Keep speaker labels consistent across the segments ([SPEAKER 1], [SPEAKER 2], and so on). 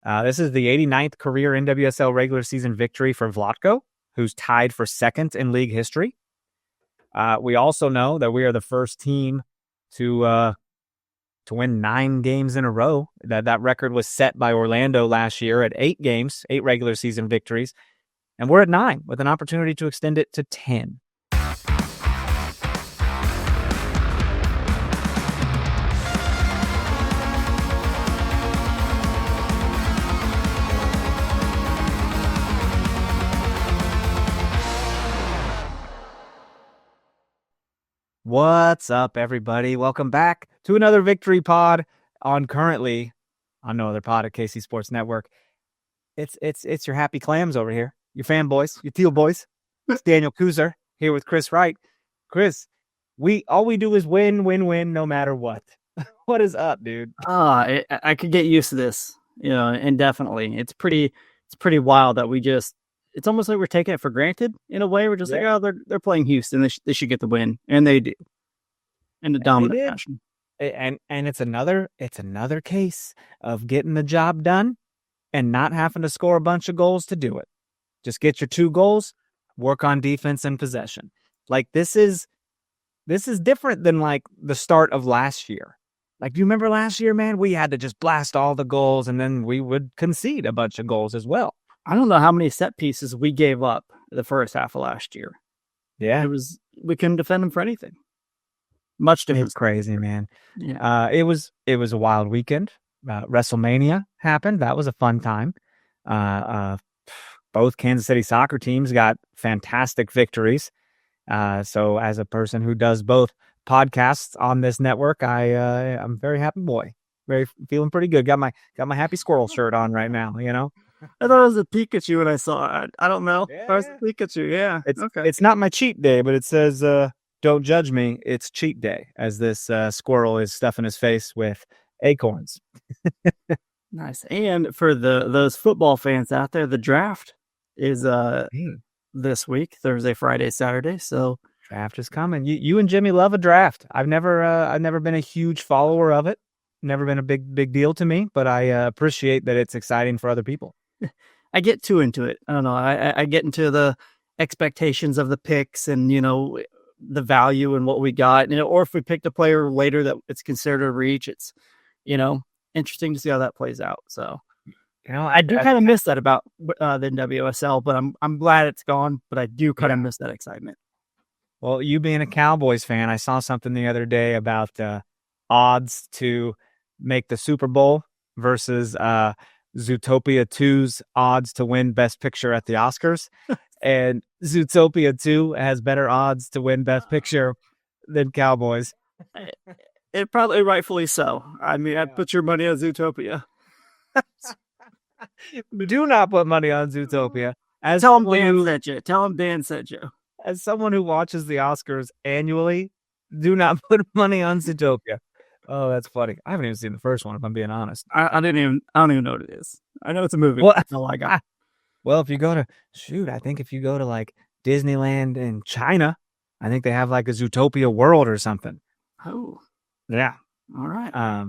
[SPEAKER 1] This is the 89th career NWSL regular season victory for Vlatko, who's tied for second in league history. We also know that we are the first team to win 9 games in a row. That record was set by Orlando last year at 8 games, 8 regular season victories. And we're at 9 with an opportunity to extend it to 10. What's up, everybody? Welcome back to another Victory Pod on no other pod at KC Sports Network. It's your happy clams over here, your fanboys, your teal boys. It's Daniel Kooser here with Chris Wright. Chris, all we do is win, no matter what. What is up, dude?
[SPEAKER 2] I could get used to this, indefinitely. It's pretty wild that it's almost like we're taking it for granted in a way. We're just like, oh, they're playing Houston. They should get the win, and they do, in a dominant fashion.
[SPEAKER 1] And it's another case of getting the job done and not having to score a bunch of goals to do it. Just get your 2 goals, work on defense and possession. Like this is different than like the start of last year. Like, do you remember last year, man? We had to just blast all the goals, and then we would concede a bunch of goals as well.
[SPEAKER 2] I don't know how many set pieces we gave up the first half of last year.
[SPEAKER 1] Yeah.
[SPEAKER 2] We couldn't defend them for anything. Much different.
[SPEAKER 1] It's crazy, man.
[SPEAKER 2] Yeah.
[SPEAKER 1] It was a wild weekend. WrestleMania happened. That was a fun time. Both Kansas City soccer teams got fantastic victories. So as a person who does both podcasts on this network, I'm a very happy boy. Feeling pretty good. Got my happy squirrel shirt on right now,
[SPEAKER 2] I thought it was a Pikachu when I saw it. I don't know. Yeah. It was a Pikachu, yeah.
[SPEAKER 1] It's not my cheat day, but it says, don't judge me. It's cheat day, as this squirrel is stuffing his face with acorns.
[SPEAKER 2] Nice. And for those football fans out there, the draft is this week, Thursday, Friday, Saturday. So
[SPEAKER 1] draft is coming. You and Jimmy love a draft. I've never been a huge follower of it. Never been a big deal to me, but I appreciate that it's exciting for other people.
[SPEAKER 2] I get too into it. I don't know. I get into the expectations of the picks and, the value and what we got, or if we picked a player later that it's considered a reach, it's, interesting to see how that plays out. So, I do kind of miss that about the NWSL, but I'm glad it's gone, but I do kind of miss that excitement.
[SPEAKER 1] Well, you being a Cowboys fan, I saw something the other day about odds to make the Super Bowl versus Zootopia 2's odds to win Best Picture at the Oscars. And Zootopia 2 has better odds to win Best Picture than Cowboys.
[SPEAKER 2] It probably rightfully so. I mean, I'd put your money on Zootopia.
[SPEAKER 1] Do not put money on Zootopia.
[SPEAKER 2] Tell him Dan sent you.
[SPEAKER 1] As someone who watches the Oscars annually, do not put money on Zootopia. Oh, that's funny. I haven't even seen the first one, if I'm being honest.
[SPEAKER 2] I don't even know what it is. I know it's a movie.
[SPEAKER 1] Well,
[SPEAKER 2] that's all I got.
[SPEAKER 1] Well, if you go to like Disneyland in China, I think they have like a Zootopia World or something.
[SPEAKER 2] Oh,
[SPEAKER 1] yeah.
[SPEAKER 2] All right.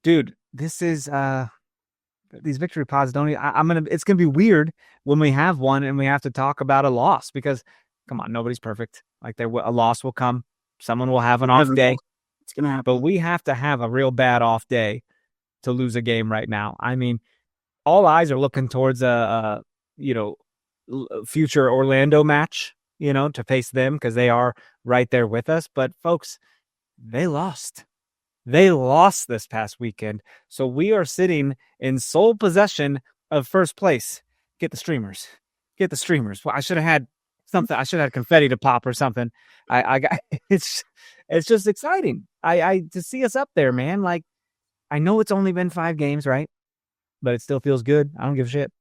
[SPEAKER 1] Dude, this is these victory pods it's gonna be weird when we have one and we have to talk about a loss, because come on, nobody's perfect. Like a loss will come. Someone will have an off day.
[SPEAKER 2] It's going to happen.
[SPEAKER 1] But we have to have a real bad off day to lose a game right now. I mean, all eyes are looking towards a future Orlando match, to face them, because they are right there with us. But folks, they lost. They lost this past weekend. So we are sitting in sole possession of first place. Get the streamers. Well, I should have had something. I should have had confetti to pop or something. I got it's just exciting. I to see us up there, man. Like, I know it's only been 5 games, right? But it still feels good. I don't give a shit.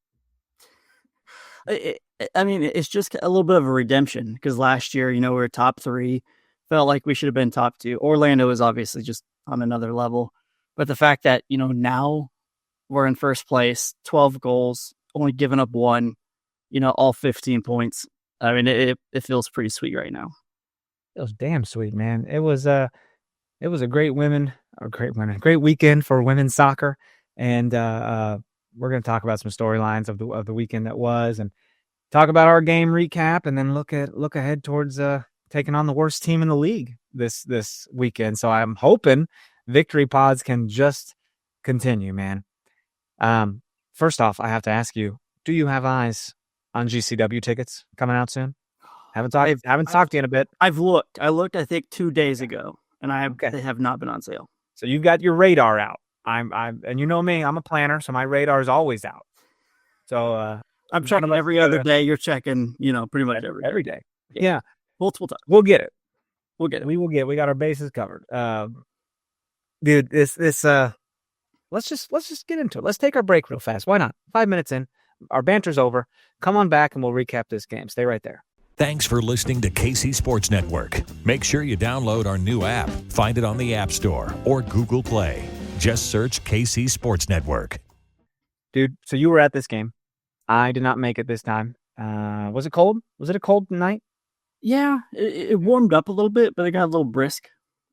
[SPEAKER 2] It's just a little bit of a redemption, because last year, we were top 3. Felt like we should have been top 2. Orlando is obviously just on another level. But the fact that, now we're in first place, 12 goals, only giving up 1, all 15 points. I mean, it feels pretty sweet right now.
[SPEAKER 1] It was damn sweet, man. It was a great weekend for women's soccer. And we're going to talk about some storylines of the weekend that was, and talk about our game recap, and then look ahead towards taking on the worst team in the league this weekend. So I'm hoping victory pods can just continue, man. First off, I have to ask you, do you have eyes on GCW tickets coming out soon? Haven't talked to you in a bit.
[SPEAKER 2] I've looked. I looked, I think, 2 days ago, and
[SPEAKER 1] Okay.
[SPEAKER 2] they have not been on sale.
[SPEAKER 1] So you've got your radar out. And you know me, I'm a planner, so my radar is always out. So
[SPEAKER 2] I'm checking every other day. You're checking, pretty much every day.
[SPEAKER 1] Yeah.
[SPEAKER 2] Multiple times.
[SPEAKER 1] We'll get it. We got our bases covered. Dude, this let's just get into it. Let's take our break real fast. Why not? 5 minutes in. Our banter's over. Come on back and we'll recap this game. Stay right there.
[SPEAKER 3] Thanks for listening to KC Sports Network. Make sure you download our new app. Find it on the App Store or Google Play. Just search KC Sports Network.
[SPEAKER 1] Dude, so you were at this game. I did not make it this time. Was it cold? Was it a cold night?
[SPEAKER 2] Yeah, it warmed up a little bit, but it got a little brisk.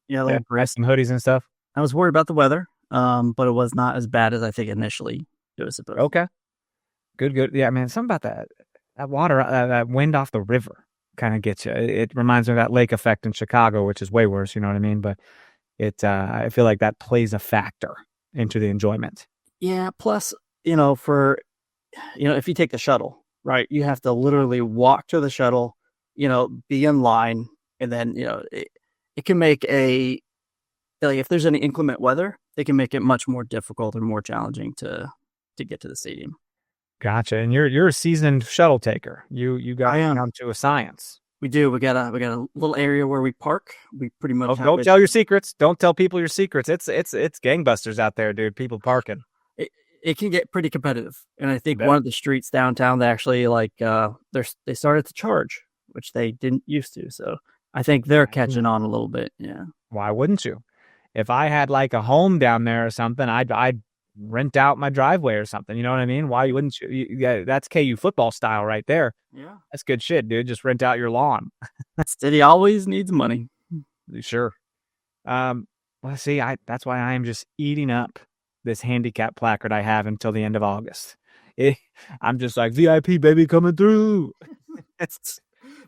[SPEAKER 1] Yeah, brisk, some hoodies and stuff.
[SPEAKER 2] I was worried about the weather, but it was not as bad as I think initially it was supposed to.
[SPEAKER 1] Okay. Good. Yeah, man, something about that water, that wind off the river kind of gets you. It reminds me of that lake effect in Chicago, which is way worse, you know what I mean? But I feel like that plays a factor into the enjoyment. Yeah,
[SPEAKER 2] plus, if you take the shuttle, right, you have to literally walk to the shuttle, be in line, and then, it can make if there's any inclement weather, it can make it much more difficult and more challenging to get to the stadium.
[SPEAKER 1] Gotcha. And you're a seasoned shuttle taker. You got down to a science.
[SPEAKER 2] We do. We got a little area where we park. We pretty much
[SPEAKER 1] don't tell your secrets. Don't tell people your secrets. It's gangbusters out there, dude. People parking.
[SPEAKER 2] It can get pretty competitive. And I think one of the streets downtown, they actually they started to charge, which they didn't used to. So I think they're catching on a little bit. Yeah.
[SPEAKER 1] Why wouldn't you? If I had like a home down there or something, I'd rent out my driveway or something. You know what I mean? Why wouldn't you? Yeah, that's KU football style right there.
[SPEAKER 2] Yeah.
[SPEAKER 1] That's good shit, dude. Just rent out your lawn.
[SPEAKER 2] City always needs money.
[SPEAKER 1] Sure. Well, see, that's why I am just eating up this handicap placard I have until the end of August. I'm just like, VIP baby coming through.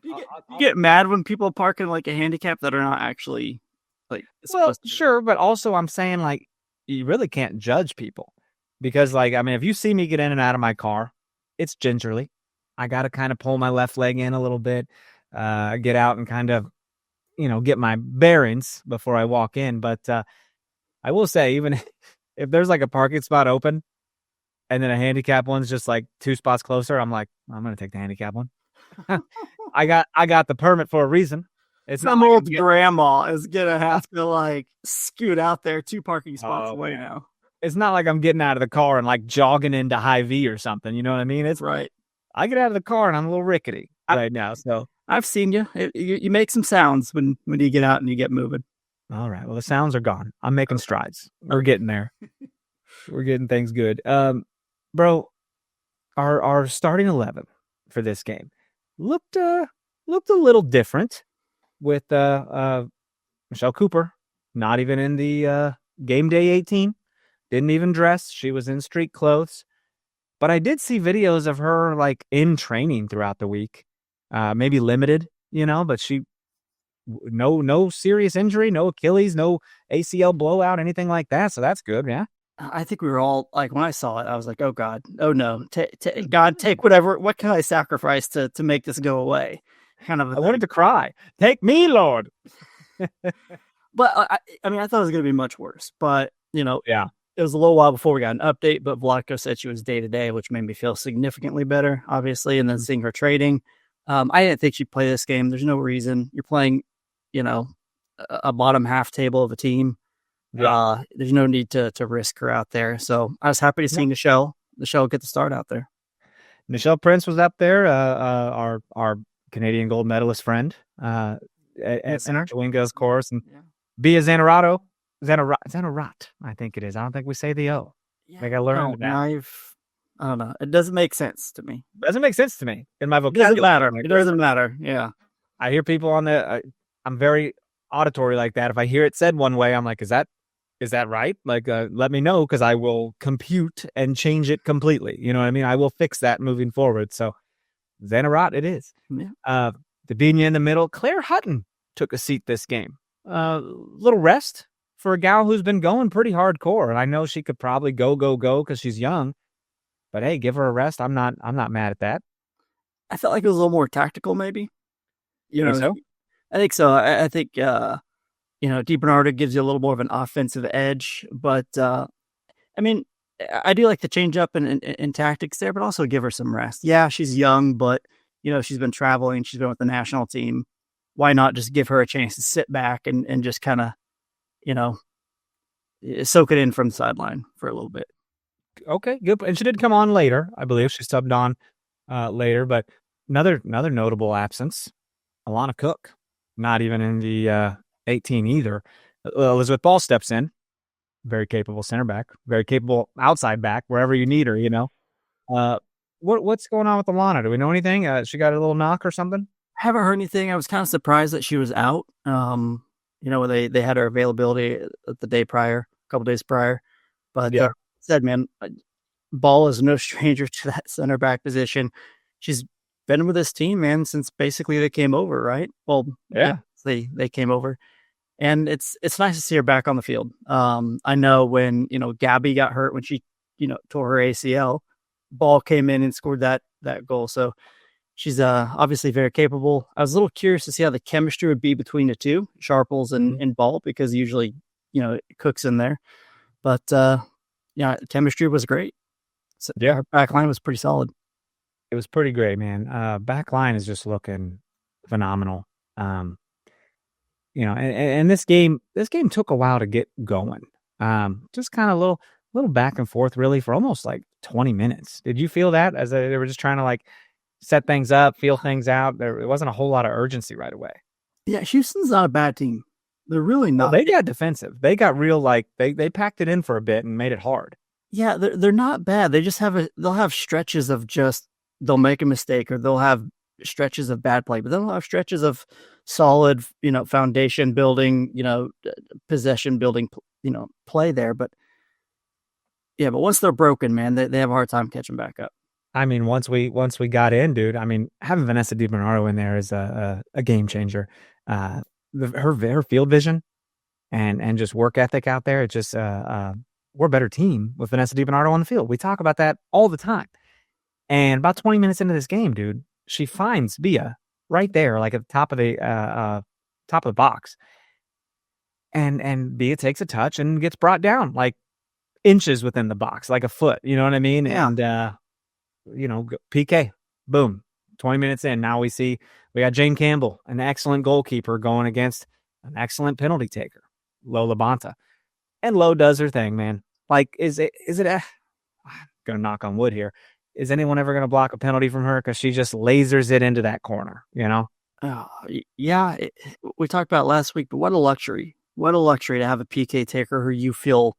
[SPEAKER 2] You get mad when people park in like a handicap that are not actually like.
[SPEAKER 1] Well, sure, but also I'm saying like you really can't judge people because like I mean if you see me get in and out of my car, it's gingerly. I got to kind of pull my left leg in a little bit, get out and kind of get my bearings before I walk in. But I will say even if there's like a parking spot open and then a handicap one's just like 2 spots closer, I'm like, I'm going to take the handicap one. I got the permit for a reason.
[SPEAKER 2] It's some old grandma is going to have to like scoot out there 2 parking spots away now.
[SPEAKER 1] It's not like I'm getting out of the car and like jogging into Hy-Vee or something. You know what I mean? It's
[SPEAKER 2] right.
[SPEAKER 1] I get out of the car and I'm a little rickety right now. So
[SPEAKER 2] I've seen you. You make some sounds when you get out and you get moving.
[SPEAKER 1] All right. Well, the sounds are gone. I'm making strides. We're getting there. We're getting things good. Bro, our starting 11 for this game looked a little different with Michelle Cooper not even in the game day 18. Didn't even dress. She was in street clothes. But I did see videos of her like in training throughout the week. Maybe limited, but she no serious injury, no Achilles, no ACL blowout, anything like that. So that's good, yeah.
[SPEAKER 2] I think we were all like, when I saw it, I was like, oh God, oh no, God, take whatever. What can I sacrifice to make this go away? Kind of.
[SPEAKER 1] I wanted to cry. Take me, Lord.
[SPEAKER 2] But I mean, I thought it was going to be much worse. But
[SPEAKER 1] yeah.
[SPEAKER 2] It was a little while before we got an update, but Vlatko said she was day to day, which made me feel significantly better, obviously. And then seeing her trading, I didn't think she'd play this game. There's no reason. You're playing, a bottom half table of a team. Yeah. There's no need to risk her out there. So I was happy to see Nichelle get the start out there.
[SPEAKER 1] Nichelle Prince was up there, our Canadian gold medalist friend, at Winga's course, and Bia Zanarat, I think it is. I don't think we say the O.
[SPEAKER 2] Yeah, I learned that. I don't know. It doesn't make sense to me.
[SPEAKER 1] Doesn't make sense to me in my vocabulary.
[SPEAKER 2] It doesn't matter. Yeah.
[SPEAKER 1] I hear people on I'm very auditory like that. If I hear it said one way, I'm like, is that is that right? Like, let me know because I will compute and change it completely. You know what I mean? I will fix that moving forward. So Xanarat it is.
[SPEAKER 2] Yeah.
[SPEAKER 1] Davinia in the middle. Claire Hutton took a seat this game. Little rest for a gal who's been going pretty hardcore. And I know she could probably go because she's young. But hey, give her a rest. I'm not mad at that.
[SPEAKER 2] I felt like it was a little more tactical, maybe. You know,
[SPEAKER 1] so?
[SPEAKER 2] I think so. I think DiBernardo gives you a little more of an offensive edge, but I mean, I do like the change up in tactics there, but also give her some rest. Yeah, she's young, but she's been traveling. She's been with the national team. Why not just give her a chance to sit back and just kind of, soak it in from the sideline for a little bit.
[SPEAKER 1] Okay, good. And she did come on later, I believe. She subbed on later, but another notable absence, Alana Cook, not even in the 18 either. Elizabeth Ball steps in, very capable center back, very capable outside back, wherever you need her, What's going on with Alana? Do we know anything? She got a little knock or something?
[SPEAKER 2] I haven't heard anything. I was kind of surprised that she was out. They had her availability the day prior, a couple days prior. But said, man, Ball is no stranger to that center back position. She's been with this team, man, since basically they came over, right? Well,
[SPEAKER 1] yeah,
[SPEAKER 2] they came over. And it's nice to see her back on the field. I know when, Gabby got hurt when she, tore her ACL, Ball came in and scored that goal. So she's obviously very capable. I was a little curious to see how the chemistry would be between the two, Sharples and Ball, because usually, Cook's in there. But, chemistry was great. So our back line was pretty solid.
[SPEAKER 1] It was pretty great, man. Back line is just looking phenomenal. And this game took a while to get going. Just kind of a little back and forth really for almost like 20 minutes. Did you feel that as they were just trying to like set things up, feel things out? There wasn't a whole lot of urgency right away.
[SPEAKER 2] Yeah, Houston's not a bad team. They're really not.
[SPEAKER 1] Well, they got defensive. They got real, they packed it in for a bit and made it hard.
[SPEAKER 2] Yeah, they're not bad. They just they'll have stretches of they'll make a mistake, or they'll have stretches of bad play, but they'll have stretches of solid, foundation building, possession building, play there. But yeah, but once they're broken, man, they have a hard time catching back up.
[SPEAKER 1] I mean, once we got in, dude, I mean, having Vanessa DiBernardo in there is a game changer. Her field vision and just work ethic out there. It's just, we're a better team with Vanessa DiBernardo on the field. We talk about that all the time. And about 20 minutes into this game, dude, she finds Bia right there, like at the top of the box. And Bia takes a touch and gets brought down like inches within the box, like a foot. You know what I mean?
[SPEAKER 2] Yeah.
[SPEAKER 1] And, PK, boom, 20 minutes in. Now we got Jane Campbell, an excellent goalkeeper going against an excellent penalty taker, Lola Bonta. And Lo does her thing, man. Like, is it I'm going to knock on wood here. Is anyone ever going to block a penalty from her? Because she just lasers it into that corner,
[SPEAKER 2] Oh, yeah, we talked about it last week, but what a luxury. What a luxury to have a PK taker who you feel...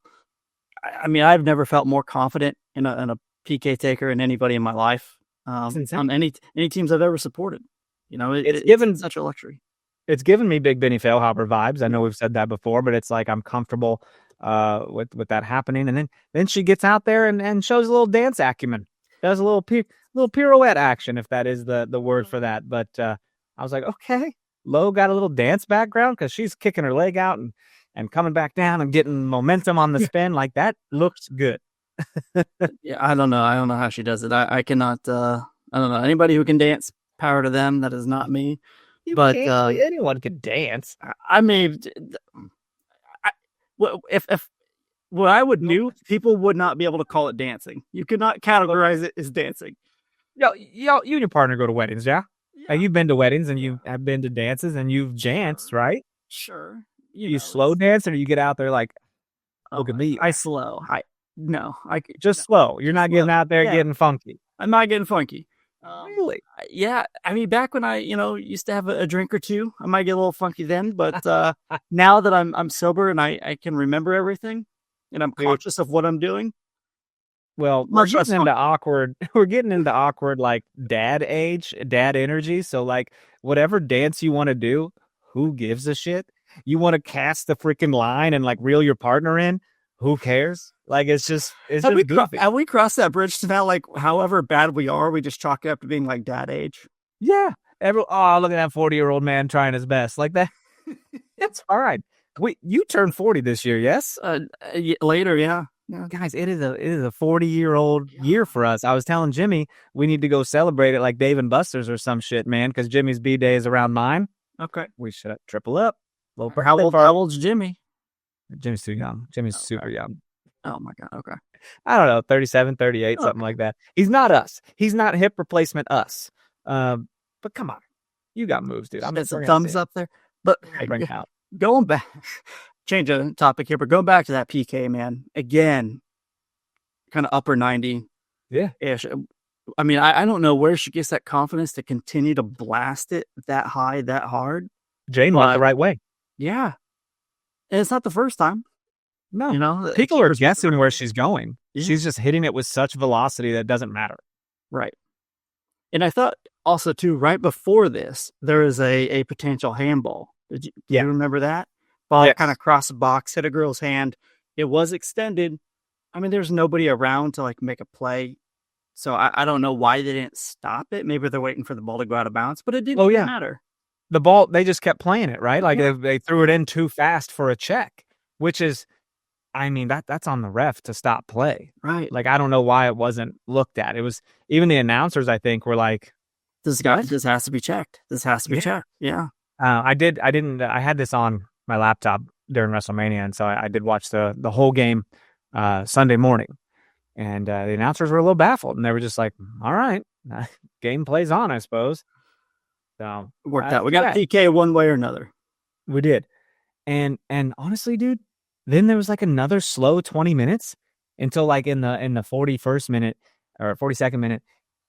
[SPEAKER 2] I mean, I've never felt more confident in a PK taker than anybody in my life. On any teams I've ever supported. It's given such a luxury.
[SPEAKER 1] It's given me Big Benny Feilhaber vibes. I know we've said that before, but it's like I'm comfortable with that happening. And then she gets out there and shows a little dance acumen. Does a little pirouette action, if that is the word for that. But I was like, okay, Lo got a little dance background because she's kicking her leg out and coming back down and getting momentum on the spin. Like, that looks good.
[SPEAKER 2] Yeah, I don't know. I don't know how she does it. I cannot. I don't know. Anybody who can dance, power to them. That is not me. But
[SPEAKER 1] anyone can dance.
[SPEAKER 2] I mean, if what I would do, people would not be able to call it dancing. You could not categorize it as dancing.
[SPEAKER 1] Yo, you and your partner go to weddings, yeah? You've been to weddings and you have been to dances and you've danced, right?
[SPEAKER 2] Sure.
[SPEAKER 1] You slow dance, or you get out there like, look at me.
[SPEAKER 2] I slow.
[SPEAKER 1] Slow. You're not getting out there getting funky.
[SPEAKER 2] I'm not getting funky.
[SPEAKER 1] Really?
[SPEAKER 2] Yeah. I mean, back when I, used to have a drink or two, I might get a little funky then. But now that I'm sober and I can remember everything, and I'm conscious of what I'm doing.
[SPEAKER 1] Well, we're getting into awkward. We're getting into awkward, like dad age, dad energy. So like, whatever dance you want to do, who gives a shit? You want to cast the freaking line and like reel your partner in? Who cares? Like, it's just goofy.
[SPEAKER 2] Have we crossed that bridge to now? Like, however bad we are, we just chalk it up to being like dad age.
[SPEAKER 1] Yeah. Look at that 40-year-old man trying his best like that. It's all right. You turned 40 this year, yes?
[SPEAKER 2] Later, yeah.
[SPEAKER 1] Guys, it is a 40-year-old year for us. I was telling Jimmy we need to go celebrate it like Dave and Buster's or some shit, man, because Jimmy's B-Day is around mine.
[SPEAKER 2] Okay.
[SPEAKER 1] We should triple up.
[SPEAKER 2] How old's Jimmy?
[SPEAKER 1] Jimmy's too young. Jimmy's super young.
[SPEAKER 2] Oh, my God. Okay.
[SPEAKER 1] I don't know, 37, 38, something like that. He's not us. He's not hip replacement us. But come on. You got moves, dude.
[SPEAKER 2] I'm some thumbs up there. But
[SPEAKER 1] bring out.
[SPEAKER 2] Going back, change the topic here, but going back to that PK, man, again, kind of upper 90.
[SPEAKER 1] Yeah.
[SPEAKER 2] I mean, I don't know where she gets that confidence to continue to blast it that high, that hard.
[SPEAKER 1] Jane went the right way.
[SPEAKER 2] Yeah. And it's not the first time.
[SPEAKER 1] No.
[SPEAKER 2] You know,
[SPEAKER 1] people are guessing where she's going.
[SPEAKER 2] Yeah.
[SPEAKER 1] She's just hitting it with such velocity that it doesn't matter.
[SPEAKER 2] Right. And I thought also, too, right before this, there is a potential handball. Do you remember that? Ball kind of crossed the box, hit a girl's hand. It was extended. I mean, there's nobody around to like make a play. So I don't know why they didn't stop it. Maybe they're waiting for the ball to go out of bounds, but it didn't matter.
[SPEAKER 1] The ball, they just kept playing it, right? Like they threw it in too fast for a check, which is, I mean, that's on the ref to stop play.
[SPEAKER 2] Right.
[SPEAKER 1] Like, I don't know why it wasn't looked at. It was, even the announcers, I think, were like,
[SPEAKER 2] this has to be checked. This has to be checked. Yeah.
[SPEAKER 1] I had this on my laptop during WrestleMania, and so I did watch the whole game Sunday morning. And the announcers were a little baffled, and they were just like, all right, game plays on, I suppose. So
[SPEAKER 2] it worked out. We got PK one way or another.
[SPEAKER 1] We did. And honestly, dude, then there was like another slow 20 minutes until like in the 41st minute or 42nd minute,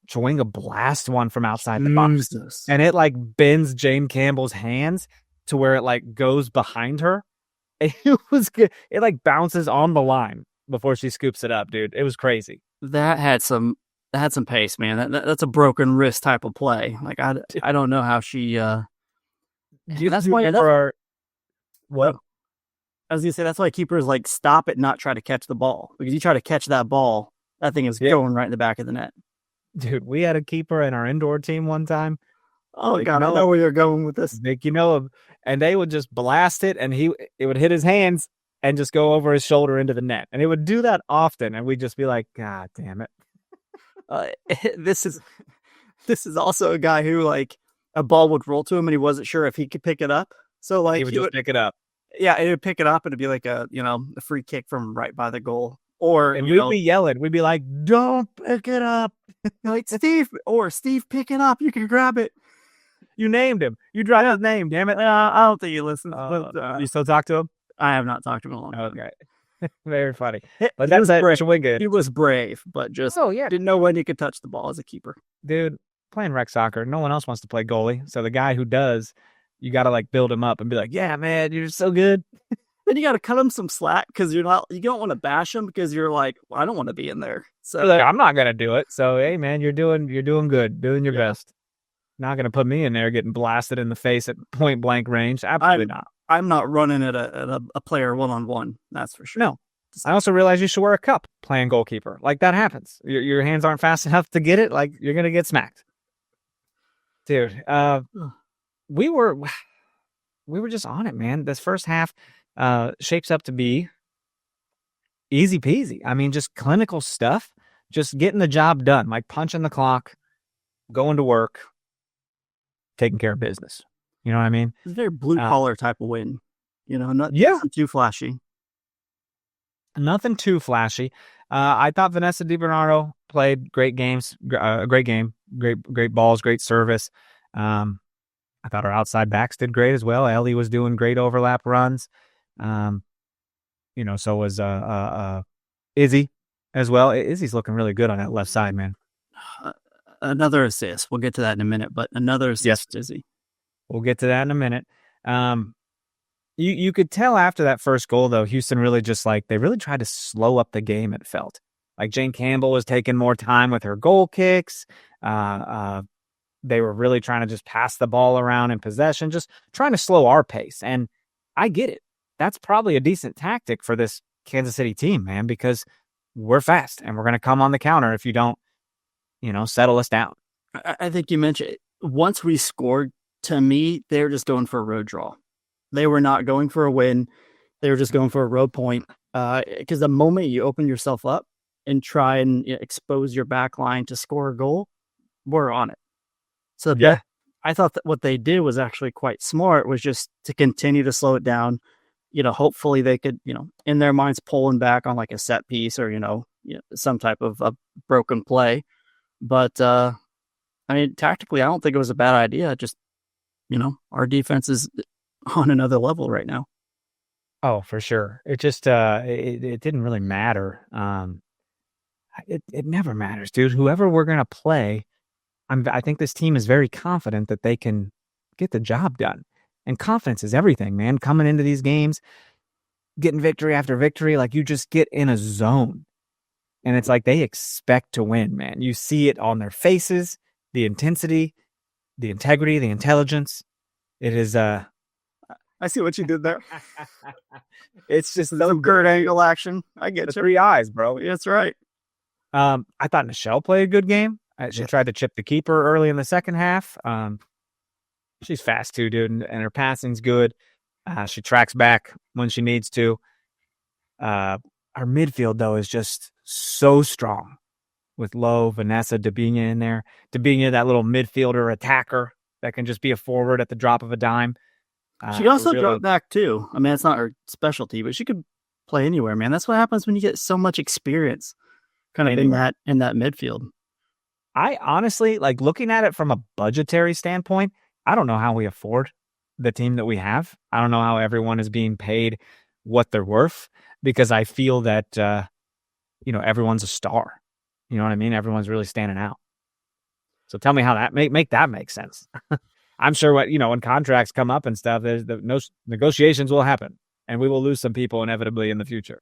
[SPEAKER 1] Chwinga blasts one from outside the box. And it like bends Jane Campbell's hands to where it like goes behind her. It was good. It like bounces on the line before she scoops it up, dude. It was crazy.
[SPEAKER 2] That had some pace, man. That's a broken wrist type of play. Like I don't know how she that's why
[SPEAKER 1] what?
[SPEAKER 2] I was gonna say that's why keepers like stop it, not try to catch the ball. Because you try to catch that ball, that thing is going right in the back of the net.
[SPEAKER 1] Dude, we had a keeper in our indoor team one time.
[SPEAKER 2] Oh God, I know where you're going with this.
[SPEAKER 1] Nick, you know him. And they would just blast it, and it would hit his hands and just go over his shoulder into the net. And it would do that often, and we'd just be like, God damn it.
[SPEAKER 2] This is also a guy who like a ball would roll to him and he wasn't sure if he could pick it up. So like
[SPEAKER 1] he would just pick it up.
[SPEAKER 2] Yeah, it would pick it up and it'd be like a free kick from right by the goal. Or
[SPEAKER 1] and we'd be yelling. We'd be like, don't pick it up.
[SPEAKER 2] Like Steve pick it up. You can grab it.
[SPEAKER 1] You named him. You dropped his name, damn it.
[SPEAKER 2] I don't think you listen.
[SPEAKER 1] You still talk to him?
[SPEAKER 2] I have not talked to him in a long time.
[SPEAKER 1] Okay. Very funny. But that's Chwinga.
[SPEAKER 2] He was brave, but just didn't know when he could touch the ball as a keeper.
[SPEAKER 1] Dude, playing rec soccer, no one else wants to play goalie. So the guy who does, you got to like build him up and be like, yeah, man, you're so good.
[SPEAKER 2] Then you got to cut him some slack because you don't want to bash him because you're like, well, I don't want to be in there. So
[SPEAKER 1] like, I'm not going to do it. So, hey, man, you're doing good, doing your best. Not going to put me in there getting blasted in the face at point blank range. Absolutely not.
[SPEAKER 2] I'm not running at a player one-on-one. That's for sure.
[SPEAKER 1] No. I also realize you should wear a cup playing goalkeeper. Like that happens. Your hands aren't fast enough to get it. Like you're going to get smacked. Dude, we were just on it, man. This first half shapes up to be easy peasy. I mean, just clinical stuff, just getting the job done, like punching the clock, going to work, taking care of business. You know what I mean?
[SPEAKER 2] It's a very blue collar type of win. Nothing too flashy.
[SPEAKER 1] Nothing too flashy. I thought Vanessa DiBernardo played great games, great game, great balls, great service. I thought our outside backs did great as well. Ellie was doing great overlap runs. So was Izzy as well. Izzy's looking really good on that left side, man.
[SPEAKER 2] Another assist. We'll get to that in a minute, but another assist, Izzy.
[SPEAKER 1] We'll get to that in a minute. You could tell after that first goal, though, Houston really they really tried to slow up the game, it felt. Like Jane Campbell was taking more time with her goal kicks. They were really trying to just pass the ball around in possession, just trying to slow our pace. And I get it. That's probably a decent tactic for this Kansas City team, man, because we're fast and we're going to come on the counter if you don't, settle us down.
[SPEAKER 2] I think you mentioned once we scored, to me, they were just going for a road draw. They were not going for a win. They were just going for a road point. Because the moment you open yourself up and try and expose your back line to score a goal, we're on it. So
[SPEAKER 1] Yeah.
[SPEAKER 2] I thought that what they did was actually quite smart, was just to continue to slow it down. Hopefully they could, in their minds, pulling back on like a set piece or, some type of a broken play. But, tactically, I don't think it was a bad idea. Just, our defense is on another level right now.
[SPEAKER 1] Oh, for sure. It just, it didn't really matter. It never matters, dude. Whoever we're going to play, I think this team is very confident that they can get the job done. And confidence is everything, man. Coming into these games, getting victory after victory, like you just get in a zone. And it's like they expect to win, man. You see it on their faces, the intensity, the integrity, the intelligence. It is
[SPEAKER 2] I see what you did there.
[SPEAKER 1] It's just
[SPEAKER 2] Some Kurt Angle action. I get
[SPEAKER 1] the
[SPEAKER 2] you.
[SPEAKER 1] 3 eyes, bro.
[SPEAKER 2] That's right.
[SPEAKER 1] I thought Nichelle played a good game. She tried to chip the keeper early in the second half. She's fast too, dude, and her passing's good. She tracks back when she needs to. Our midfield, though, is just so strong with Lowe, Vanessa, Dabinia in there. Dabinia, that little midfielder attacker that can just be a forward at the drop of a dime.
[SPEAKER 2] She also dropped back too. It's not her specialty, but she could play anywhere, man. That's what happens when you get so much experience kind of in that midfield.
[SPEAKER 1] I honestly, like, looking at it from a budgetary standpoint, I don't know how we afford the team that we have. I don't know how everyone is being paid what they're worth, because I feel that, everyone's a star. You know what I mean? Everyone's really standing out. So tell me how that make that make sense. I'm sure when contracts come up and stuff, no negotiations will happen, and we will lose some people inevitably in the future.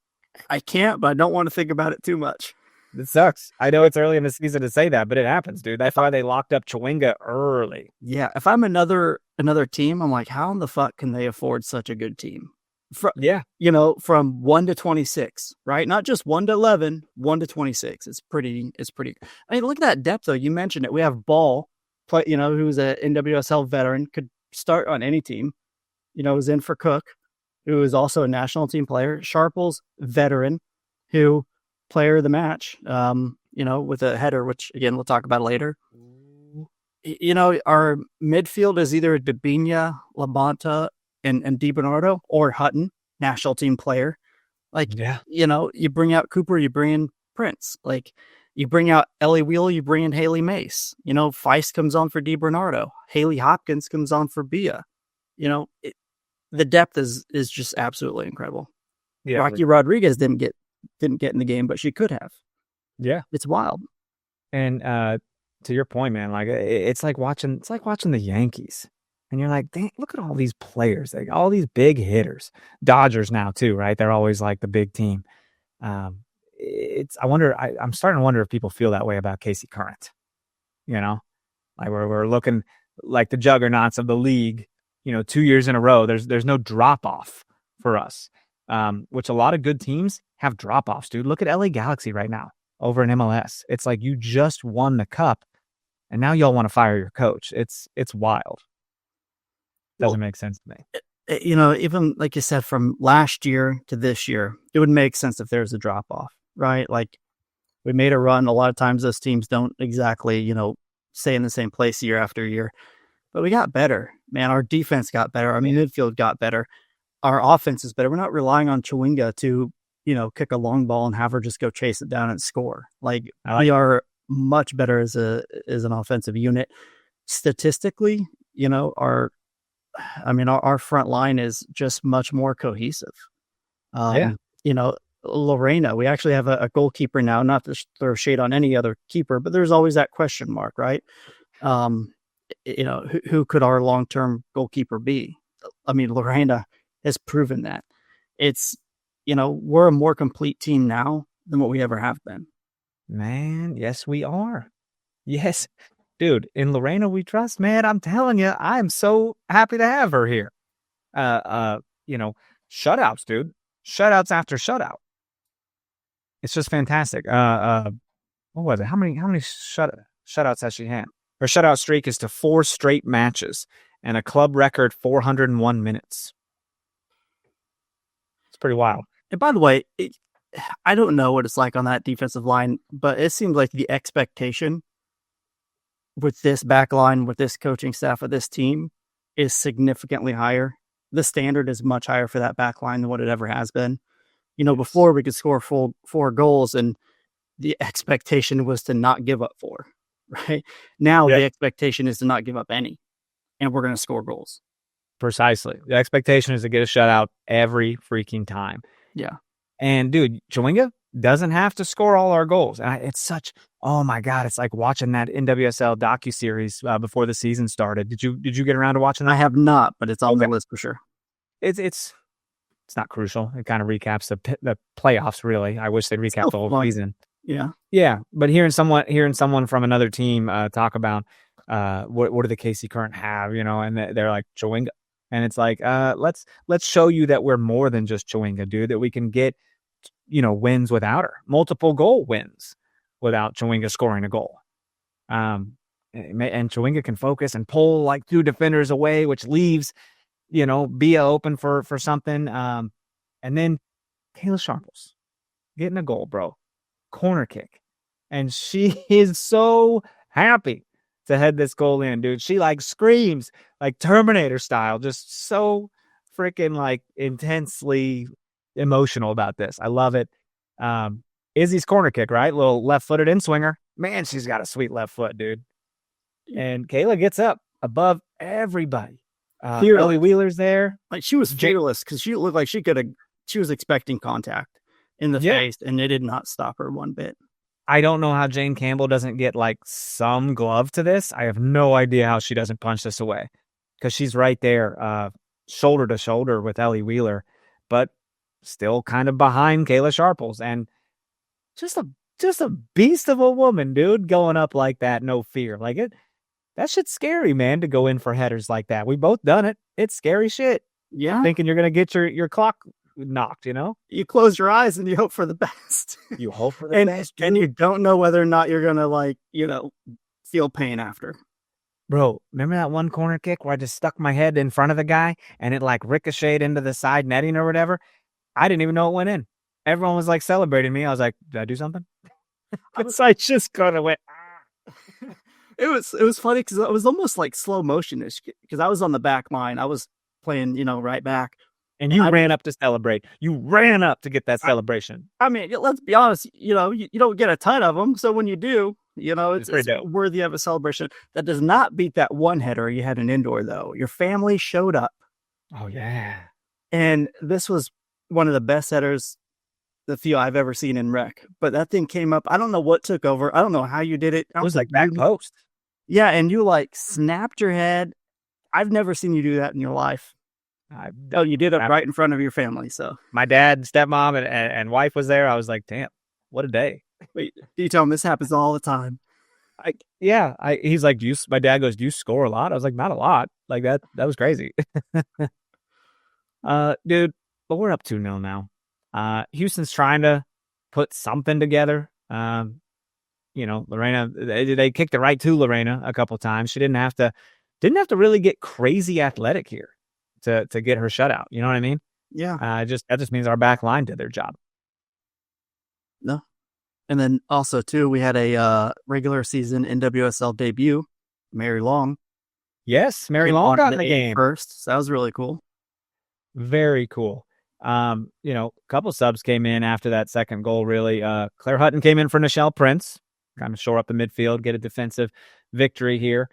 [SPEAKER 2] I can't, but I don't want to think about it too much.
[SPEAKER 1] It sucks. I know it's early in the season to say that, but it happens, dude. That's why they locked up Chwinga early.
[SPEAKER 2] Yeah, if I'm another team, I'm like, how in the fuck can they afford such a good team? From 1 to 26, right? Not just 1 to 11, 1 to 26. It's pretty. Look at that depth though. You mentioned it. We have Ball, who's a NWSL veteran, could start on any team. Was in for Cook, who is also a national team player. Sharples, veteran, who player of the match, with a header, which again we'll talk about later. Our midfield is either Dabinia, Labonta, and DiBernardo, or Hutton, national team player. You bring out Cooper, you bring in Prince. You bring out Ellie Wheel, you bring in Haley Mace. Feist comes on for DiBernardo. Haley Hopkins comes on for Bia. The depth is just absolutely incredible. Yeah, Rocky Rodriguez didn't get in the game, but she could have.
[SPEAKER 1] Yeah,
[SPEAKER 2] it's wild.
[SPEAKER 1] And to your point, man, like it's like watching the Yankees. And you're like, dang, look at all these players, like all these big hitters. Dodgers now too, right? They're always like the big team. I'm starting to wonder if people feel that way about Casey Current. Like we're looking like the juggernauts of the league. 2 years in a row, there's no drop off for us, which a lot of good teams have drop offs, dude. Look at LA Galaxy right now over in MLS. It's like you just won the cup, and now y'all want to fire your coach. It's wild. Doesn't make sense to me.
[SPEAKER 2] Even like you said, from last year to this year, it would make sense if there's a drop off, right? Like we made a run. A lot of times those teams don't exactly, stay in the same place year after year, but we got better, man. Our defense got better. Our midfield got better. Our offense is better. We're not relying on Chwinga to, kick a long ball and have her just go chase it down and score. We are much better as an offensive unit. Statistically, our front line is just much more cohesive. Lorena, we actually have a goalkeeper now, not to throw shade on any other keeper, but there's always that question mark, right? Who could our long-term goalkeeper be? Lorena has proven that. It's, we're a more complete team now than what we ever have been.
[SPEAKER 1] Man, yes, we are. Yes. Dude, in Lorena we trust, man. I'm telling you, I'm so happy to have her here. shutouts, dude. Shutouts after shutout. It's just fantastic. What was it? How many shutouts has she had? Her shutout streak is to 4 straight matches and a club record 401 minutes. It's pretty wild.
[SPEAKER 2] And by the way, I don't know what it's like on that defensive line, but it seems like the expectation with this back line, with this coaching staff, with this team is significantly higher. The standard is much higher for that back line than what it ever has been. Before we could score 4 goals and the expectation was to not give up 4, right? Now the expectation is to not give up any, and we're going to score goals.
[SPEAKER 1] Precisely. The expectation is to get a shutout every freaking time.
[SPEAKER 2] Yeah.
[SPEAKER 1] And dude, Chewinga doesn't have to score all our goals. And it's such, oh my God, it's like watching that NWSL docuseries before the season started. Did you get around to watching that?
[SPEAKER 2] I have not, but it's on the list for sure.
[SPEAKER 1] It's not crucial. It kind of recaps the playoffs, really. I wish they'd recap the whole season.
[SPEAKER 2] Yeah.
[SPEAKER 1] Yeah. But hearing someone from another team talk about what do the KC Current have, and they're like Chewinga. And it's like, let's show you that we're more than just Chewinga, dude, that we can get, wins without her, multiple goal wins without Chewinga scoring a goal. And Chewinga can focus and pull like 2 defenders away, which leaves, Bia open for something. And then Kayla Sharples getting a goal, bro. Corner kick. And she is so happy to head this goal in, dude. She like screams like Terminator style, just so freaking like intensely emotional about this. I love it. Izzy's corner kick, right? Little left-footed in-swinger. Man, she's got a sweet left foot, dude. And Kayla gets up above everybody. Ellie Wheeler's there.
[SPEAKER 2] Like she was fearless because she looked like she was expecting contact in the face, and it did not stop her one bit.
[SPEAKER 1] I don't know how Jane Campbell doesn't get like some glove to this. I have no idea how she doesn't punch this away because she's right there, shoulder to shoulder with Ellie Wheeler, but still kind of behind Kayla Sharples, and just a beast of a woman, dude, going up like that, no fear. Like that shit's scary, man, to go in for headers like that. We both done it. It's scary shit.
[SPEAKER 2] Yeah,
[SPEAKER 1] thinking you're gonna get your clock knocked,
[SPEAKER 2] You close your eyes and you hope for the best.
[SPEAKER 1] You hope for the best, dude.
[SPEAKER 2] And you don't know whether or not you're gonna feel pain after.
[SPEAKER 1] Bro, remember that one corner kick where I just stuck my head in front of the guy and it like ricocheted into the side netting or whatever? I didn't even know it went in. Everyone was like celebrating me. I was like, did I do something? I just kind of went.
[SPEAKER 2] It was funny because it was almost like slow motion-ish because I was on the back line. I was playing, right back.
[SPEAKER 1] And you ran up to celebrate. You ran up to get that celebration.
[SPEAKER 2] I mean, let's be honest. You don't get a ton of them. So when you do, it's worthy of a celebration. That does not beat that one header you had in indoor, though. Your family showed up.
[SPEAKER 1] Oh, yeah.
[SPEAKER 2] And this was one of the best headers, the few I've ever seen in rec. But that thing came up. I don't know what took over. I don't know how you did it.
[SPEAKER 1] It was like back post.
[SPEAKER 2] Yeah, and you like snapped your head. I've never seen you do that in your life. You did it right in front of your family. So my dad, stepmom, and wife was there. I was like, damn, what a day. Wait, you tell him this happens all the time?
[SPEAKER 1] He's like, my dad goes, do you score a lot? I was like, not a lot. Like that was crazy. Dude, but we're up 2-0 now. Houston's trying to put something together. Lorena, they kicked it right to Lorena a couple times. She didn't have to really get crazy athletic here to get her shutout. You know what I mean?
[SPEAKER 2] Yeah.
[SPEAKER 1] That just means our back line did their job.
[SPEAKER 2] No. And then also too, we had a regular season NWSL debut, Mary Long.
[SPEAKER 1] Yes, Mary Long got in the game
[SPEAKER 2] first. So that was really cool.
[SPEAKER 1] Very cool. A couple subs came in after that second goal, really. Claire Hutton came in for Nichelle Prince, kind of shore up the midfield, get a defensive victory here.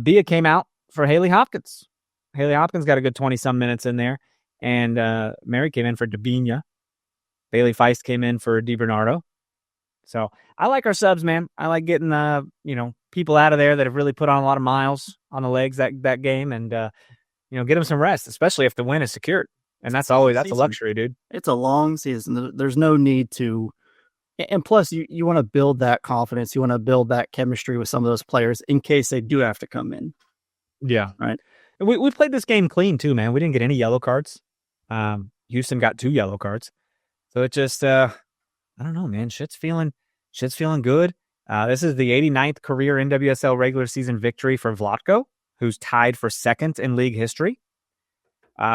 [SPEAKER 1] Bia came out for Haley Hopkins. Haley Hopkins got a good 20-some minutes in there. And Mary came in for Dabinia. Bailey Feist came in for DiBernardo. So I like our subs, man. I like getting, people out of there that have really put on a lot of miles on the legs that game and, get them some rest, especially if the win is secured. And that's a luxury, dude.
[SPEAKER 2] It's a long season. There's no need to. And plus, you want to build that confidence. You want to build that chemistry with some of those players in case they do have to come in.
[SPEAKER 1] Yeah.
[SPEAKER 2] Right.
[SPEAKER 1] We played this game clean, too, man. We didn't get any yellow cards. Houston got 2 yellow cards. So it just, I don't know, man. Shit's feeling good. This is the 89th career NWSL regular season victory for Vlatko, who's tied for second in league history.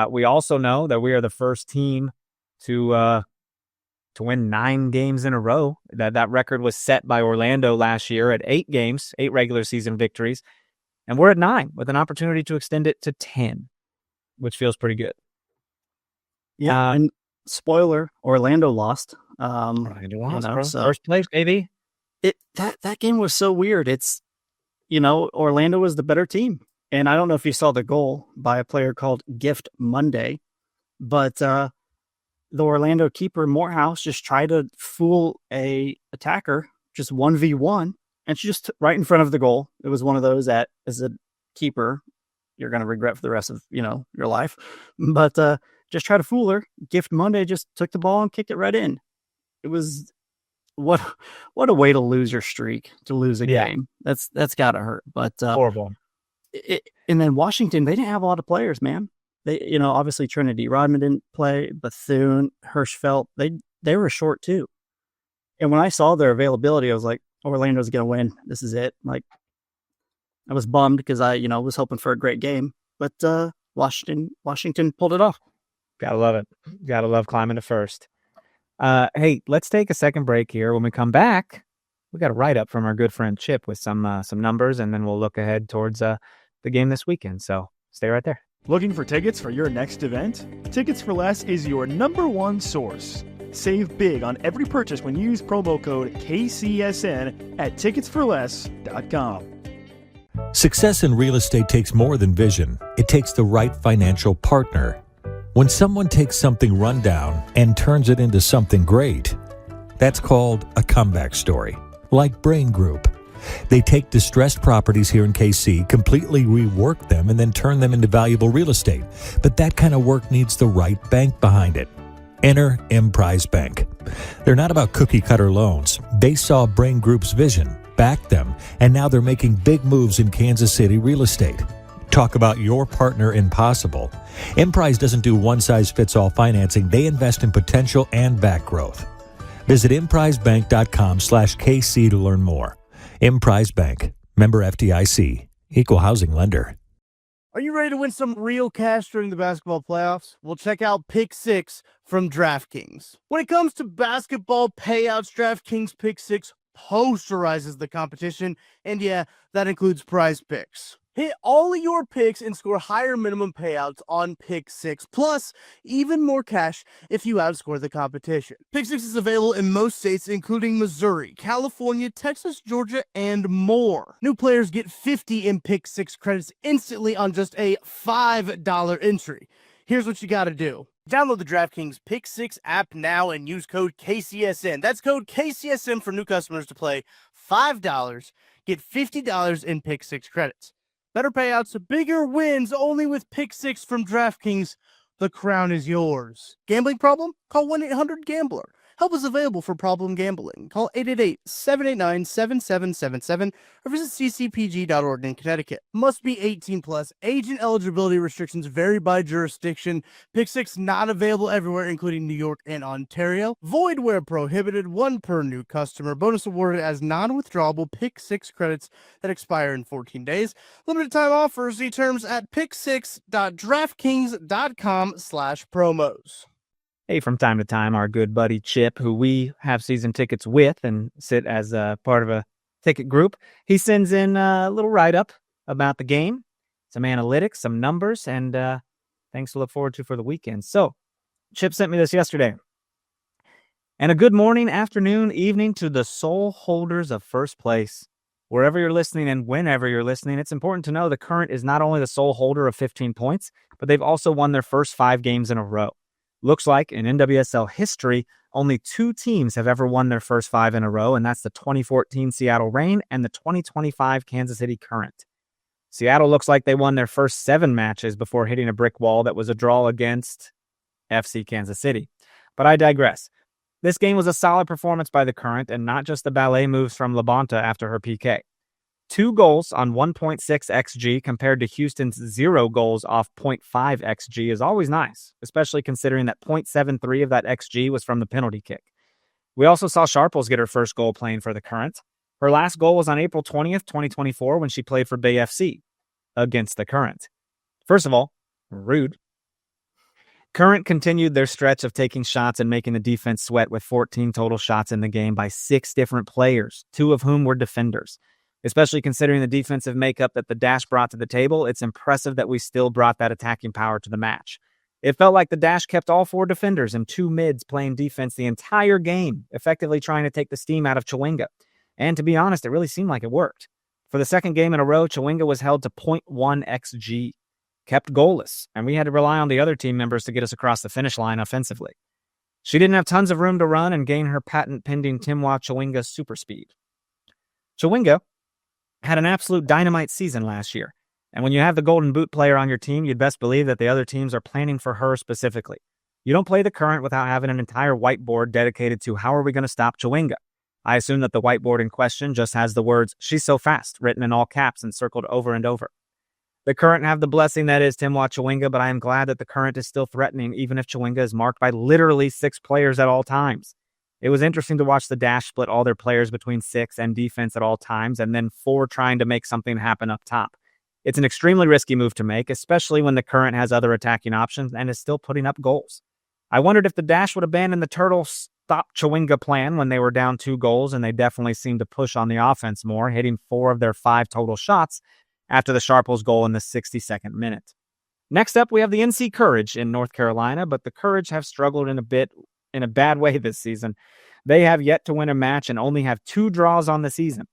[SPEAKER 1] We also know that we are the first team to win 9 games in a row. That record was set by Orlando last year at 8 games, 8 regular season victories. And we're at 9 with an opportunity to extend it to 10, which feels pretty good.
[SPEAKER 2] Yeah, and spoiler, Orlando lost.
[SPEAKER 1] Orlando lost,
[SPEAKER 2] bro. So
[SPEAKER 1] first place, baby.
[SPEAKER 2] That game was so weird. It's, Orlando was the better team. And I don't know if you saw the goal by a player called Gift Monday, but the Orlando keeper, Morehouse, just tried to fool a attacker, just 1v1, and she just right in front of the goal. It was one of those that, as a keeper, you're going to regret for the rest of, your life. But just try to fool her. Gift Monday just took the ball and kicked it right in. It was what a way to lose your streak, to lose a game. That's got to hurt. But
[SPEAKER 1] horrible.
[SPEAKER 2] And then Washington, they didn't have a lot of players, man. They, obviously Trinity Rodman didn't play, Bethune, Hirschfeld, they were short too. And when I saw their availability, I was like, Orlando's going to win. This is it. Like, I was bummed because I, was hoping for a great game, but Washington pulled it off.
[SPEAKER 1] Gotta love it. Gotta love climbing to first. Hey, let's take a second break here. When we come back, we got a write-up from our good friend Chip with some numbers, and then we'll look ahead towards the game this weekend. So stay right there.
[SPEAKER 4] Looking for tickets for your next event? Tickets for Less is your #1 source. Save big on every purchase when you use promo code KCSN at ticketsforless.com.
[SPEAKER 3] Success in real estate takes more than vision. It takes the right financial partner. When someone takes something rundown and turns it into something great, that's called a comeback story, like Brain Group. They take distressed properties here in KC, completely rework them, and then turn them into valuable real estate. But that kind of work needs the right bank behind it. Enter Emprise Bank. They're not about cookie-cutter loans. They saw Brain Group's vision, backed them, and now they're making big moves in Kansas City real estate. Talk about your partner in possible. Emprise doesn't do one-size-fits-all financing. They invest in potential and back growth. Visit emprisebank.com/KC to learn more. Emprise Bank, member FDIC, equal housing lender.
[SPEAKER 5] Are you ready to win some real cash during the basketball playoffs? Well, check out Pick 6 from DraftKings. When it comes to basketball payouts, DraftKings Pick 6 posterizes the competition, and yeah, that includes Prize Picks. Hit all of your picks and score higher minimum payouts on Pick 6, plus even more cash if you outscore the competition. Pick 6 is available in most states, including Missouri, California, Texas, Georgia, and more. New players get 50 in Pick 6 credits instantly on just a $5 entry. Here's what you gotta do. Download the DraftKings Pick 6 app now and use code KCSN. That's code KCSN for new customers to play $5, get $50 in Pick 6 credits. Better payouts, bigger wins, only with Pick 6 from DraftKings. The crown is yours. Gambling problem? Call 1-800-GAMBLER. Help is available for problem gambling. Call 888-789-7777 or visit ccpg.org in Connecticut. Must be 18 plus. Age and eligibility restrictions vary by jurisdiction. Pick 6 not available everywhere, including New York and Ontario. Void where prohibited. 1 per new customer. Bonus awarded as non-withdrawable Pick 6 credits that expire in 14 days. Limited time offers. See terms at pick6.draftkings.com/promos.
[SPEAKER 1] Hey, from time to time, our good buddy Chip, who we have season tickets with and sit as a part of a ticket group, he sends in a little write-up about the game, some analytics, some numbers, and things to look forward to for the weekend. So, Chip sent me this yesterday. And a good morning, afternoon, evening to the sole holders of first place. Wherever you're listening and whenever you're listening, it's important to know the Current is not only the sole holder of 15 points, but they've also won their first 5 games in a row. Looks like in NWSL history, only 2 teams have ever won their first 5 in a row, and that's the 2014 Seattle Reign and the 2025 Kansas City Current. Seattle looks like they won their first 7 matches before hitting a brick wall that was a draw against FC Kansas City. But I digress. This game was a solid performance by the Current, and not just the ballet moves from Labonta after her PK. 2 goals on 1.6 XG compared to Houston's 0 goals off 0.5 XG is always nice, especially considering that 0.73 of that XG was from the penalty kick. We also saw Sharples get her first goal playing for the Current. Her last goal was on April 20th, 2024, when she played for Bay FC against the Current. First of all, rude. Current continued their stretch of taking shots and making the defense sweat with 14 total shots in the game by 6 different players, 2 of whom were defenders. Especially considering the defensive makeup that the Dash brought to the table, it's impressive that we still brought that attacking power to the match. It felt like the Dash kept all 4 defenders and 2 mids playing defense the entire game, effectively trying to take the steam out of Chawinga. And to be honest, it really seemed like it worked. For the second game in a row, Chawinga was held to 0.1 XG, kept goalless, and we had to rely on the other team members to get us across the finish line offensively. She didn't have tons of room to run and gain her patent-pending Timwa Chawinga super speed. Chawinga had an absolute dynamite season last year, and when you have the Golden Boot player on your team, you'd best believe that the other teams are planning for her specifically. You don't play the Current without having an entire whiteboard dedicated to how are we going to stop Chawinga. I assume that the whiteboard in question just has the words, "She's so fast," written in all caps and circled over and over. The Current have the blessing that is Timwa Chawinga, but I am glad that the Current is still threatening, even if Chawinga is marked by literally 6 players at all times. It was interesting to watch the Dash split all their players between 6 and defense at all times, and then 4 trying to make something happen up top. It's an extremely risky move to make, especially when the Current has other attacking options and is still putting up goals. I wondered if the Dash would abandon the Turtle stop Chawinga plan when they were down 2 goals, and they definitely seemed to push on the offense more, hitting 4 of their 5 total shots after the Sharples goal in the 62nd minute. Next up, we have the NC Courage in North Carolina, but the Courage have struggled in a bad way this season. They have yet to win a match and only have 2 draws on the season.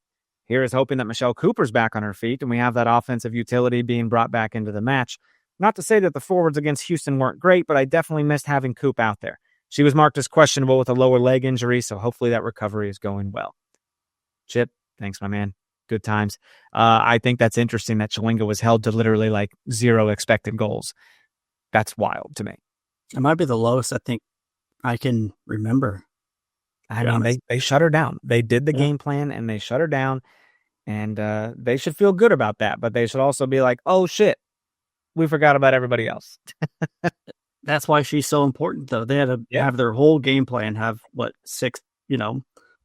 [SPEAKER 1] Here is hoping that Michelle Cooper's back on her feet and we have that offensive utility being brought back into the match. Not to say that the forwards against Houston weren't great, but I definitely missed having Coop out there. She was marked as questionable with a lower leg injury, so hopefully that recovery is going well. Chip, thanks, my man. Good times. I think that's interesting that Chawinga was held to literally like 0 expected goals. That's wild to me.
[SPEAKER 2] It might be the lowest I think I can remember.
[SPEAKER 1] I mean, they shut her down. They did the game plan and they shut her down, and they should feel good about that. But they should also be like, "Oh shit, we forgot about everybody else."
[SPEAKER 2] That's why she's so important, though. They had to have their whole game plan. Have 6,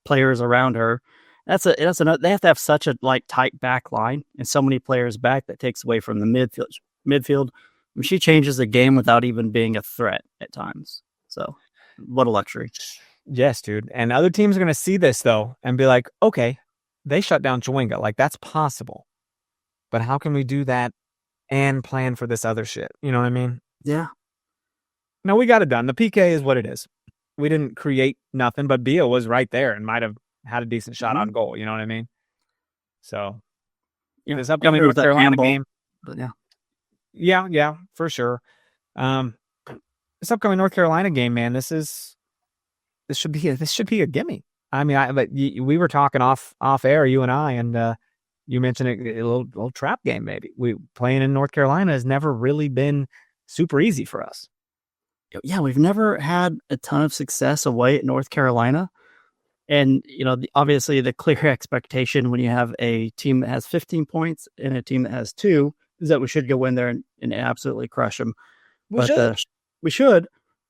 [SPEAKER 2] players around her. They have to have such a tight back line and so many players back that takes away from the midfield. I mean, she changes the game without even being a threat at times. So, what a luxury.
[SPEAKER 1] Yes, dude. And other teams are going to see this, though, and be like, okay, they shut down Chawinga. Like, that's possible. But how can we do that and plan for this other shit? You know what I mean?
[SPEAKER 2] Yeah.
[SPEAKER 1] No, we got it done. The PK is what it is. We didn't create nothing, but Bia was right there and might have had a decent shot on goal. You know what I mean? So, this upcoming North Carolina game.
[SPEAKER 2] But yeah.
[SPEAKER 1] Yeah, for sure. This upcoming North Carolina game, man, this should be a gimme. I mean, but we were talking off air, you and I, and you mentioned a little trap game. Maybe we playing in North Carolina has never really been super easy for us.
[SPEAKER 2] Yeah, we've never had a ton of success away at North Carolina, and obviously the clear expectation when you have a team that has 15 points and a team that has 2 is that we should go in there and absolutely crush them. We should.